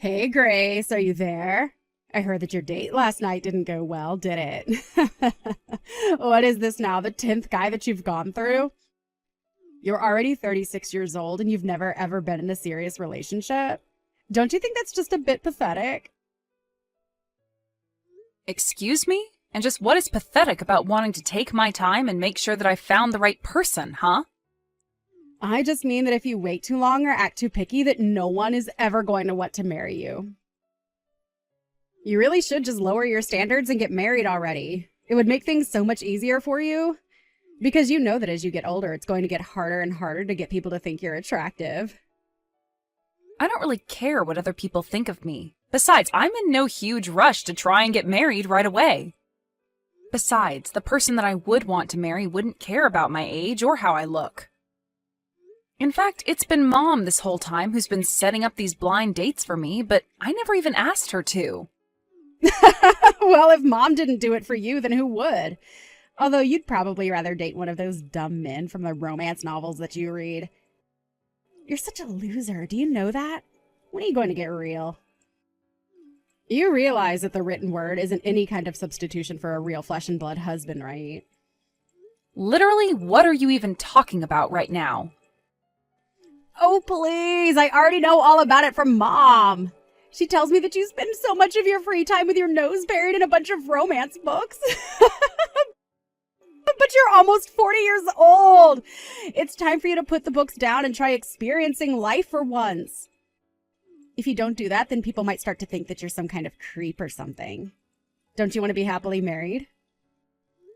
Hey, Grace, are you there? I heard that your date last night didn't go well, did it? What is this now, the 10th guy that you've gone through? You're already 36 years old and you've never ever been in a serious relationship? Don't you think that's just a bit pathetic? Excuse me? And just what is pathetic about wanting to take my time and make sure that I found the right person, huh? I just mean that if you wait too long or act too picky, that no one is ever going to want to marry you. You really should just lower your standards and get married already. It would make things so much easier for you. Because you know that as you get older, it's going to get harder and harder to get people to think you're attractive. I don't really care what other people think of me. Besides, I'm in no huge rush to try and get married right away. Besides, the person that I would want to marry wouldn't care about my age or how I look. In fact, it's been Mom this whole time who's been setting up these blind dates for me, but I never even asked her to. Well, if Mom didn't do it for you, then who would? Although you'd probably rather date one of those dumb men from the romance novels that you read. You're such a loser. Do you know that? When are you going to get real? You realize that the written word isn't any kind of substitution for a real flesh and blood husband, right? Literally, what are you even talking about right now? Oh, please. I already know all about it from Mom. She tells me that you spend so much of your free time with your nose buried in a bunch of romance books. But you're almost 40 years old. It's time for you to put the books down and try experiencing life for once. If you don't do that, then people might start to think that you're some kind of creep or something. Don't you want to be happily married?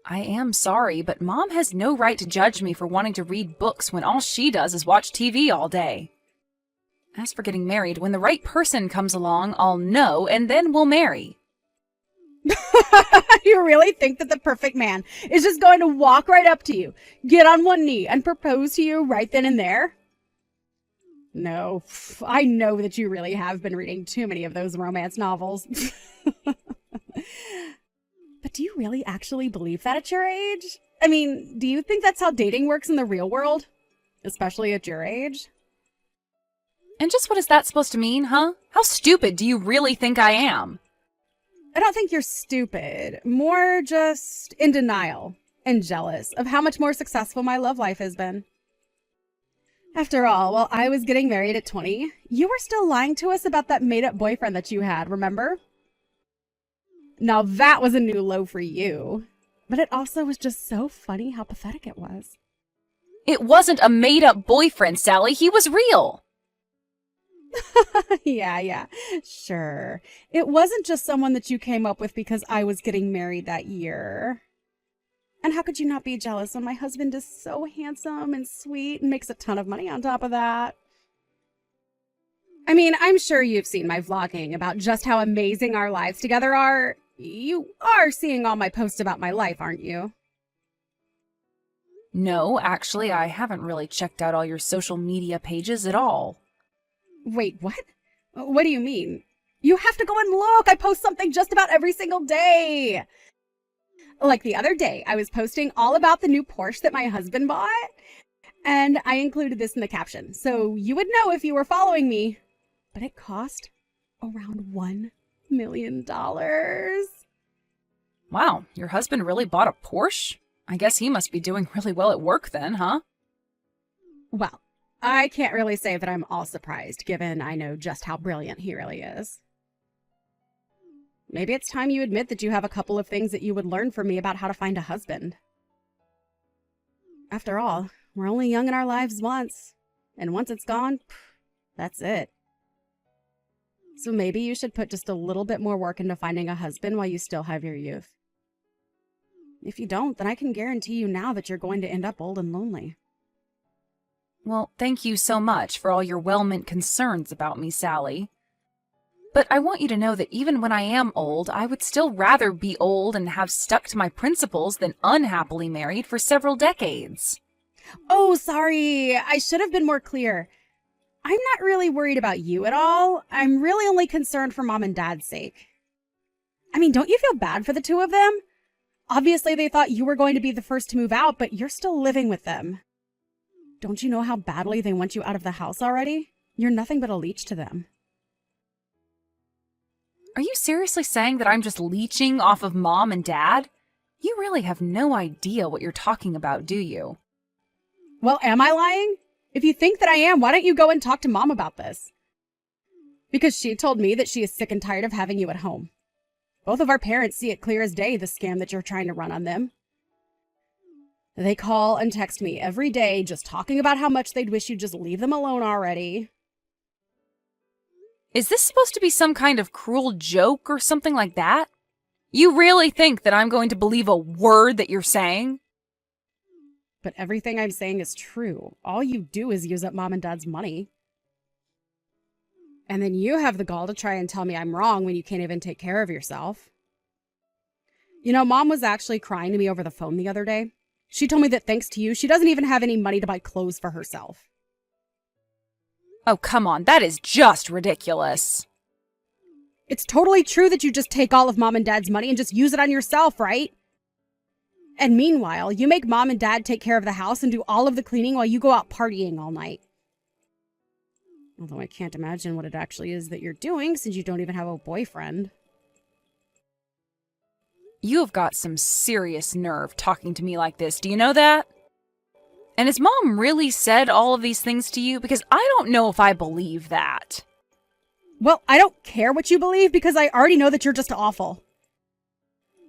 I am sorry, but Mom has no right to judge me for wanting to read books when all she does is watch TV all day. As for getting married, when the right person comes along, I'll know, and then we'll marry. You really think that the perfect man is just going to walk right up to you, get on one knee, and propose to you right then and there? No, I know that you really have been reading too many of those romance novels. But do you really actually believe that at your age? I mean, do you think that's how dating works in the real world? Especially at your age? And just what is that supposed to mean, huh? How stupid do you really think I am? I don't think you're stupid. More just in denial and jealous of how much more successful my love life has been. After all, while I was getting married at 20, you were still lying to us about that made-up boyfriend that you had, remember? Now that was a new low for you. But it also was just so funny how pathetic it was. It wasn't a made-up boyfriend, Sally. He was real. Yeah, sure. It wasn't just someone that you came up with because I was getting married that year. And how could you not be jealous when my husband is so handsome and sweet and makes a ton of money on top of that? I mean, I'm sure you've seen my vlogging about just how amazing our lives together are. You are seeing all my posts about my life, aren't you? No, actually, I haven't really checked out all your social media pages at all. Wait, what? What do you mean? You have to go and look. I post something just about every single day. Like the other day, I was posting all about the new Porsche that my husband bought. And I included this in the caption, so you would know if you were following me. But it cost around $1 million. Wow, your husband really bought a Porsche? I guess he must be doing really well at work then, huh? Well, I can't really say that I'm all surprised, given I know just how brilliant he really is. Maybe it's time you admit that you have a couple of things that you would learn from me about how to find a husband. After all, we're only young in our lives once, and once it's gone, that's it. So maybe you should put just a little bit more work into finding a husband while you still have your youth. If you don't, then I can guarantee you now that you're going to end up old and lonely. Well, thank you so much for all your well-meant concerns about me, Sally. But I want you to know that even when I am old, I would still rather be old and have stuck to my principles than unhappily married for several decades. Oh, sorry. I should have been more clear. I'm not really worried about you at all. I'm really only concerned for Mom and Dad's sake. I mean, don't you feel bad for the two of them? Obviously, they thought you were going to be the first to move out, but you're still living with them. Don't you know how badly they want you out of the house already? You're nothing but a leech to them. you seriously saying that I'm just leeching off of Mom and Dad? You really have no idea what you're talking about, do you? Well, am I lying? If you think that I am, why don't you go and talk to Mom about this? Because she told me that she is sick and tired of having you at home. Both of our parents see it clear as day, the scam that you're trying to run on them. They call and text me every day just talking about how much they'd wish you'd just leave them alone already. Is this supposed to be some kind of cruel joke or something like that? You really think that I'm going to believe a word that you're saying? But everything I'm saying is true. All you do is use up Mom and Dad's money. And then you have the gall to try and tell me I'm wrong when you can't even take care of yourself. You know, Mom was actually crying to me over the phone the other day. She told me that thanks to you, she doesn't even have any money to buy clothes for herself. Oh, come on, that is just ridiculous. It's totally true that you just take all of Mom and Dad's money and just use it on yourself, right? And meanwhile, you make Mom and Dad take care of the house and do all of the cleaning while you go out partying all night. Although I can't imagine what it actually is that you're doing since you don't even have a boyfriend. You have got some serious nerve talking to me like this, do you know that? And has Mom really said all of these things to you? Because I don't know if I believe that. Well, I don't care what you believe because I already know that you're just awful.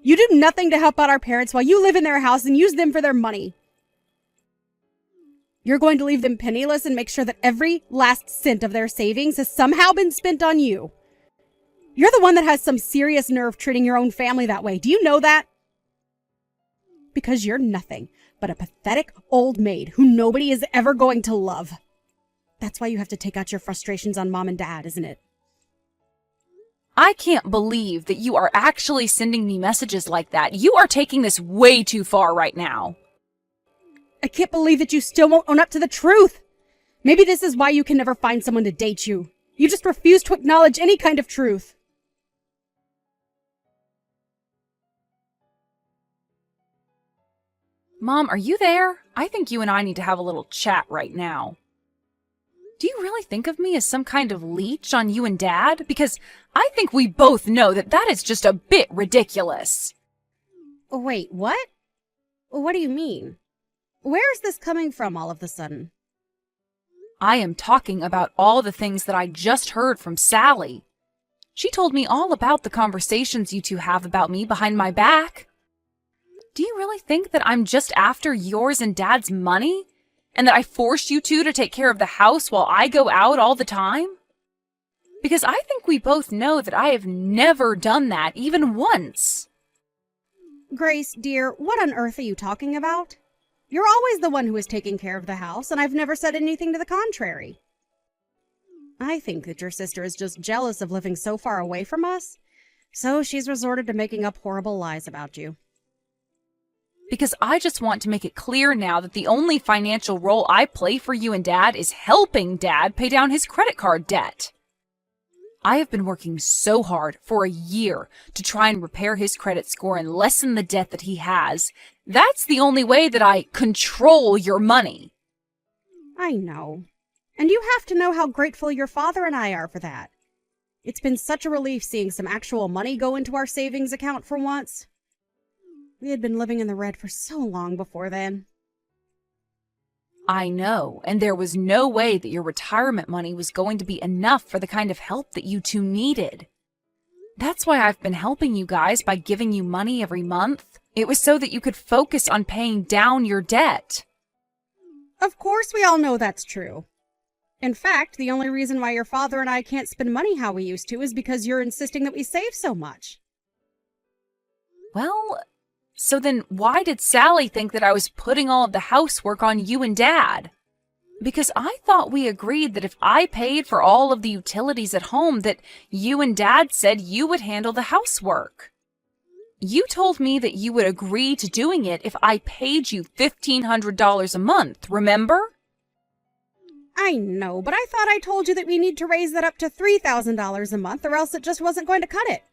You do nothing to help out our parents while you live in their house and use them for their money. You're going to leave them penniless and make sure that every last cent of their savings has somehow been spent on you. You're the one that has some serious nerve treating your own family that way. Do you know that? Because you're nothing but a pathetic old maid who nobody is ever going to love. That's why you have to take out your frustrations on Mom and Dad, isn't it? I can't believe that you are actually sending me messages like that. You are taking this way too far right now. I can't believe that you still won't own up to the truth. Maybe this is why you can never find someone to date you. You just refuse to acknowledge any kind of truth. Mom, are you there? I think you and I need to have a little chat right now. Do you really think of me as some kind of leech on you and Dad? Because I think we both know that that is just a bit ridiculous. Wait, what? What do you mean? Where is this coming from all of a sudden? I am talking about all the things that I just heard from Sally. She told me all about the conversations you two have about me behind my back. Do you really think that I'm just after yours and Dad's money? And that I forced you two to take care of the house while I go out all the time? Because I think we both know that I have never done that, even once. Grace, dear, what on earth are you talking about? You're always the one who is taking care of the house, and I've never said anything to the contrary. I think that your sister is just jealous of living so far away from us, so she's resorted to making up horrible lies about you. Because I just want to make it clear now that the only financial role I play for you and Dad is helping Dad pay down his credit card debt. I have been working so hard for a year to try and repair his credit score and lessen the debt that he has. That's the only way that I control your money. I know. And you have to know how grateful your father and I are for that. It's been such a relief seeing some actual money go into our savings account for once. We had been living in the red for so long before then. I know, and there was no way that your retirement money was going to be enough for the kind of help that you two needed. That's why I've been helping you guys by giving you money every month. It was so that you could focus on paying down your debt. Of course we all know that's true. In fact, the only reason why your father and I can't spend money how we used to is because you're insisting that we save so much. Well, so then why did Sally think that I was putting all of the housework on you and Dad? Because I thought we agreed that if I paid for all of the utilities at home, that you and Dad said you would handle the housework. You told me that you would agree to doing it if I paid you $1,500 a month, remember? I know, but I thought I told you that we need to raise that up to $3,000 a month or else it just wasn't going to cut it.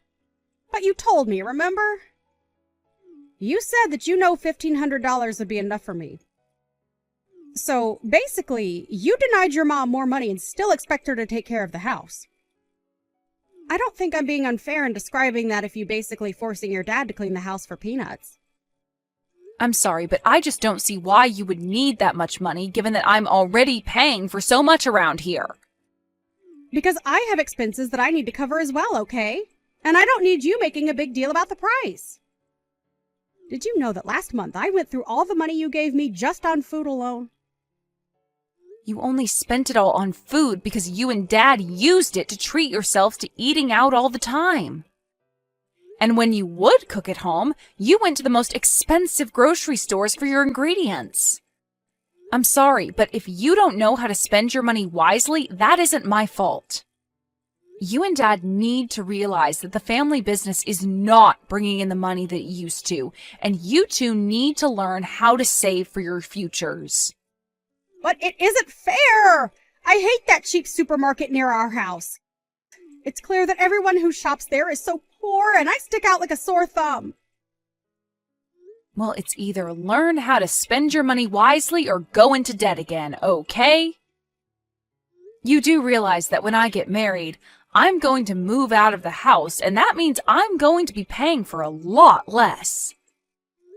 But you told me, remember? You said that you know $1,500 would be enough for me. So, basically, you denied your mom more money and still expect her to take care of the house. I don't think I'm being unfair in describing that if you basically forcing your dad to clean the house for peanuts. I'm sorry, but I just don't see why you would need that much money given that I'm already paying for so much around here. Because I have expenses that I need to cover as well, okay? And I don't need you making a big deal about the price. Did you know that last month I went through all the money you gave me just on food alone? You only spent it all on food because you and Dad used it to treat yourselves to eating out all the time. And when you would cook at home, you went to the most expensive grocery stores for your ingredients. I'm sorry, but if you don't know how to spend your money wisely, that isn't my fault. You and Dad need to realize that the family business is not bringing in the money that it used to, and you two need to learn how to save for your futures. But it isn't fair! I hate that cheap supermarket near our house. It's clear that everyone who shops there is so poor, and I stick out like a sore thumb. Well, it's either learn how to spend your money wisely or go into debt again, okay? You do realize that when I get married, I'm going to move out of the house, and that means I'm going to be paying for a lot less.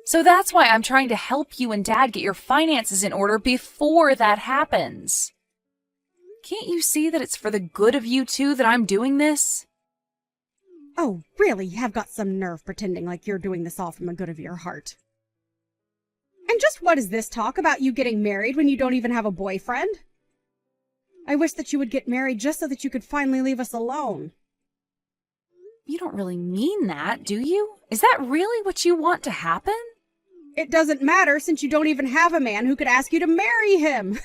So that's why I'm trying to help you and Dad get your finances in order before that happens. Can't you see that it's for the good of you two that I'm doing this? Oh, really? You have got some nerve pretending like you're doing this all from the good of your heart. And just what is this talk about you getting married when you don't even have a boyfriend? I wish that you would get married just so that you could finally leave us alone. You don't really mean that, do you? Is that really what you want to happen? It doesn't matter since you don't even have a man who could ask you to marry him.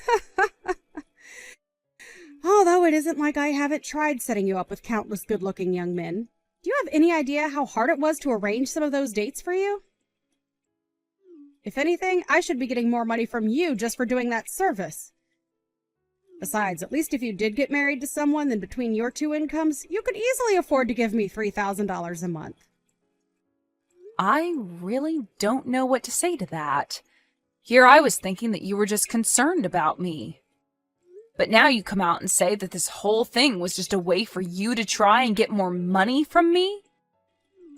Although it isn't like I haven't tried setting you up with countless good-looking young men. Do you have any idea how hard it was to arrange some of those dates for you? If anything, I should be getting more money from you just for doing that service. Besides, at least if you did get married to someone, then between your two incomes, you could easily afford to give me $3,000 a month. I really don't know what to say to that. Here I was thinking that you were just concerned about me. But now you come out and say that this whole thing was just a way for you to try and get more money from me?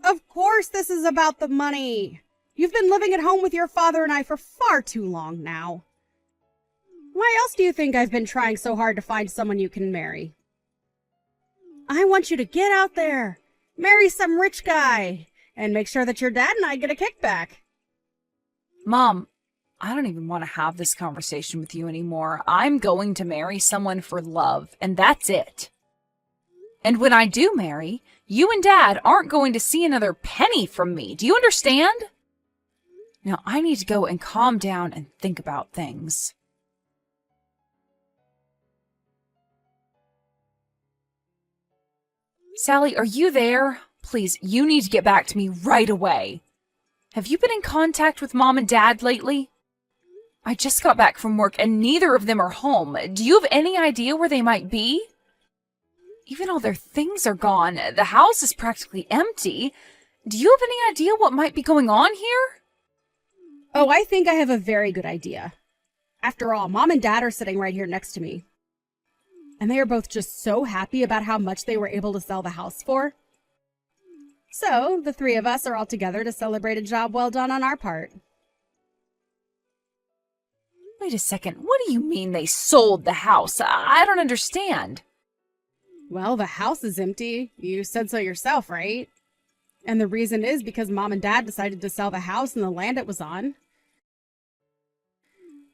Of course this is about the money. You've been living at home with your father and I for far too long now. Why else do you think I've been trying so hard to find someone you can marry? I want you to get out there, marry some rich guy, and make sure that your dad and I get a kickback. Mom, I don't even want to have this conversation with you anymore. I'm going to marry someone for love, and that's it. And when I do marry, you and Dad aren't going to see another penny from me. Do you understand? Now, I need to go and calm down and think about things. Sally, are you there? Please, you need to get back to me right away. Have you been in contact with Mom and Dad lately? I just got back from work and neither of them are home. Do you have any idea where they might be? Even all their things are gone. The house is practically empty. Do you have any idea what might be going on here? Oh, I think I have a very good idea. After all, Mom and Dad are sitting right here next to me. And they are both just so happy about how much they were able to sell the house for. So, the three of us are all together to celebrate a job well done on our part. Wait a second. What do you mean they sold the house? I don't understand. Well, the house is empty. You said so yourself, right? And the reason is because Mom and Dad decided to sell the house and the land it was on.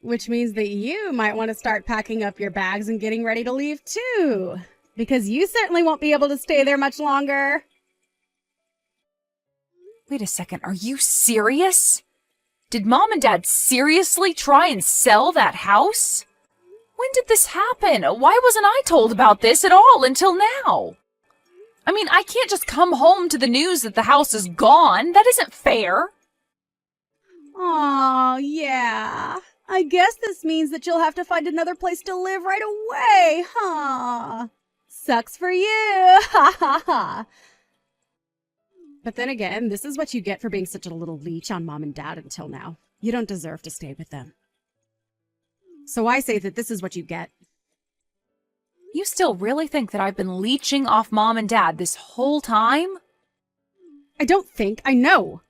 Which means that you might want to start packing up your bags and getting ready to leave too. Because you certainly won't be able to stay there much longer. Wait a second. Are you serious? Did Mom and Dad seriously try and sell that house? When did this happen? Why wasn't I told about this at all until now? I mean, I can't just come home to the news that the house is gone. That isn't fair. Aw, yeah. I guess this means that you'll have to find another place to live right away, huh? Sucks for you. Ha ha ha. But then again, this is what you get for being such a little leech on Mom and Dad until now. You don't deserve to stay with them. So I say that this is what you get. You still really think that I've been leeching off Mom and Dad this whole time? I don't think. I know.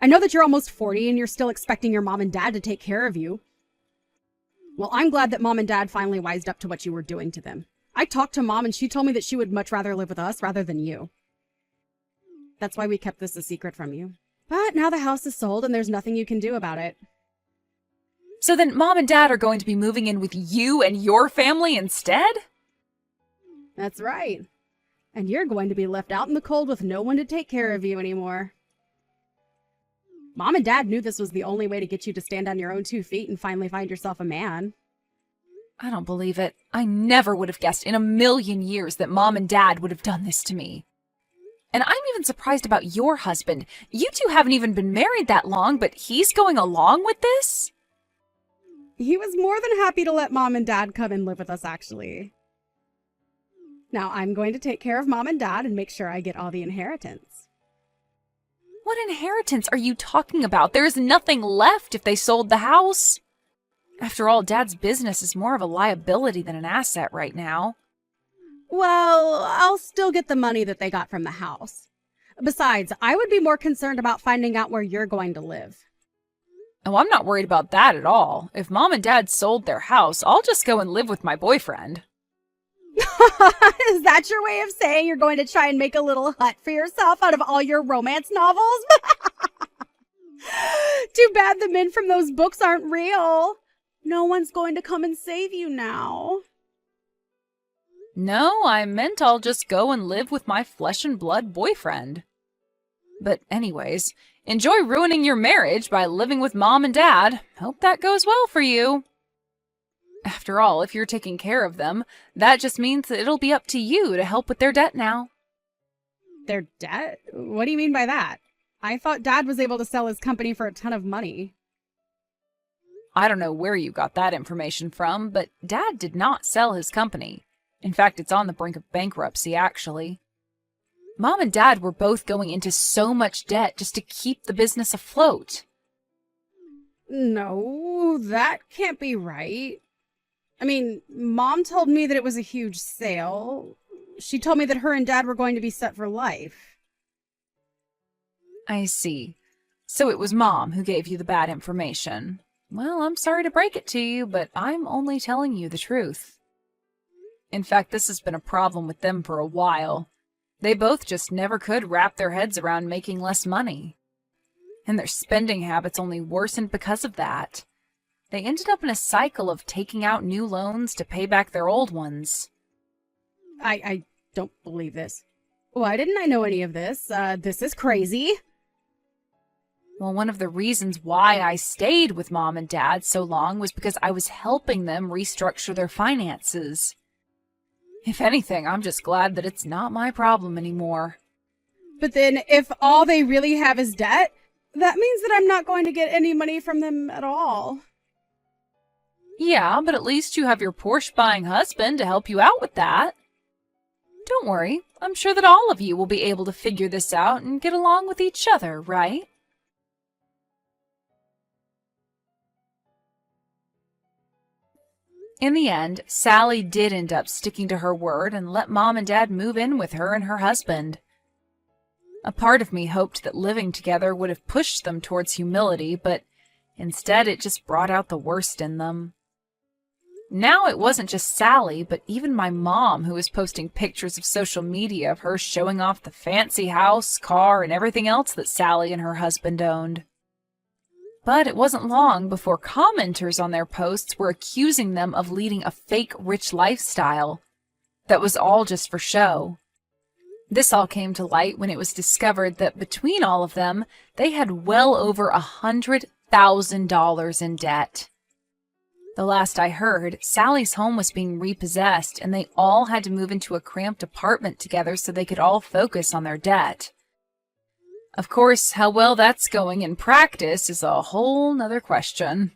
I know that you're almost 40 and you're still expecting your mom and dad to take care of you. Well, I'm glad that Mom and Dad finally wised up to what you were doing to them. I talked to Mom and she told me that she would much rather live with us rather than you. That's why we kept this a secret from you. But now the house is sold and there's nothing you can do about it. So then Mom and Dad are going to be moving in with you and your family instead? That's right. And you're going to be left out in the cold with no one to take care of you anymore. Mom and Dad knew this was the only way to get you to stand on your own 2 feet and finally find yourself a man. I don't believe it. I never would have guessed in a million years that Mom and Dad would have done this to me. And I'm even surprised about your husband. You two haven't even been married that long, but he's going along with this? He was more than happy to let Mom and Dad come and live with us, actually. Now I'm going to take care of Mom and Dad and make sure I get all the inheritance. What inheritance are you talking about? There is nothing left if they sold the house. After all, Dad's business is more of a liability than an asset right now. Well, I'll still get the money that they got from the house. Besides, I would be more concerned about finding out where you're going to live. Oh, I'm not worried about that at all. If Mom and Dad sold their house, I'll just go and live with my boyfriend. Is that your way of saying you're going to try and make a little hut for yourself out of all your romance novels? Too bad the men from those books aren't real. No one's going to come and save you now. No, I meant I'll just go and live with my flesh and blood boyfriend. But anyways, enjoy ruining your marriage by living with Mom and Dad. Hope that goes well for you. After all, if you're taking care of them, that just means that it'll be up to you to help with their debt now. Their debt? What do you mean by that? I thought Dad was able to sell his company for a ton of money. I don't know where you got that information from, but Dad did not sell his company. In fact, it's on the brink of bankruptcy, actually. Mom and Dad were both going into so much debt just to keep the business afloat. No, that can't be right. I mean, Mom told me that it was a huge sale. She told me that her and Dad were going to be set for life. I see. So it was Mom who gave you the bad information. Well, I'm sorry to break it to you, but I'm only telling you the truth. In fact, this has been a problem with them for a while. They both just never could wrap their heads around making less money. And their spending habits only worsened because of that. They ended up in a cycle of taking out new loans to pay back their old ones. I don't believe this. Why didn't I know any of this? This is crazy. Well, one of the reasons why I stayed with Mom and Dad so long was because I was helping them restructure their finances. If anything, I'm just glad that it's not my problem anymore. But then, if all they really have is debt, that means that I'm not going to get any money from them at all. Yeah, but at least you have your Porsche-buying husband to help you out with that. Don't worry, I'm sure that all of you will be able to figure this out and get along with each other, right? In the end, Sally did end up sticking to her word and let Mom and Dad move in with her and her husband. A part of me hoped that living together would have pushed them towards humility, but instead it just brought out the worst in them. Now it wasn't just Sally, but even my mom who was posting pictures of social media of her showing off the fancy house, car, and everything else that Sally and her husband owned. But it wasn't long before commenters on their posts were accusing them of leading a fake rich lifestyle that was all just for show. This all came to light when it was discovered that between all of them, they had well over $100,000 in debt. The last I heard, Sally's home was being repossessed and they all had to move into a cramped apartment together so they could all focus on their debt. Of course, how well that's going in practice is a whole nother question.